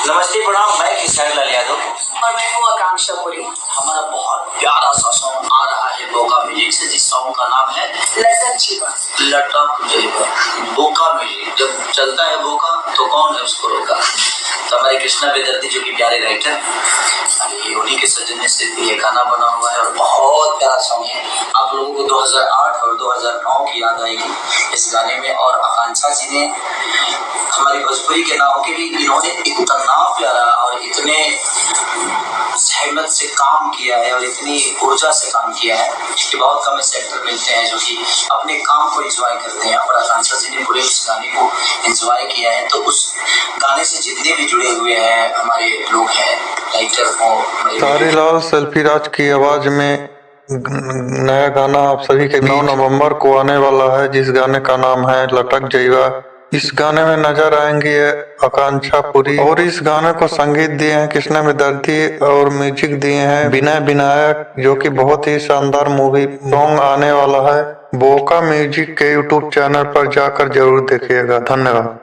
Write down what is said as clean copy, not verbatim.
नमस्ते, प्रणाम। मैं किसान लाल यादव और मैं हूँ आकांक्षा पुरी। हमारा बहुत प्यारा सा सॉन्ग आ रहा है बोका म्यूजिक से, जिस सॉन्ग का नाम है लटक जीवा। लटक जीवा। बोका म्यूजिक जब चलता है बोका तो कौन है उसको रोका। तो हमारे कृष्णा बेदर्दी जो कि प्यारे राइटर, ये उन्हीं के सौजन्य से ये गाना बना हुआ है और बहुत प्यारा सॉन्ग है। आप लोगों को 2008 और 2009 की याद आएगी इस गाने में। और आकांक्षा जी ने हमारी भोजपुरी के नाम के भी इन्होंने इतना प्यारा और इतने सहमत से काम किया है और इतनी ऊर्जा से काम किया है कि बहुत कम ऐसे एक्टर मिलते हैं जो कि अपने काम को एंजॉय करते हैं। और आकांक्षा जी ने पूरे उस गाने को एंजॉय किया है। तो उस गाने से जितने भी जुड़े हुए हैं हमारे लोग हैं, राइटर हो, सारीलाल सेल्फीराज की आवाज में नया गाना आप सभी के 9 नवंबर को आने वाला है, जिस गाने का नाम है लटक जइवा। इस गाने में नजर आएंगी आकांक्षा पुरी और इस गाने को संगीत दिए हैं कृष्णा बेदर्दी और म्यूजिक दिए हैं विनय विनायक, जो कि बहुत ही शानदार मूवी सॉन्ग आने वाला है। बोका म्यूजिक के यूट्यूब चैनल पर जाकर जरूर देखिएगा। धन्यवाद।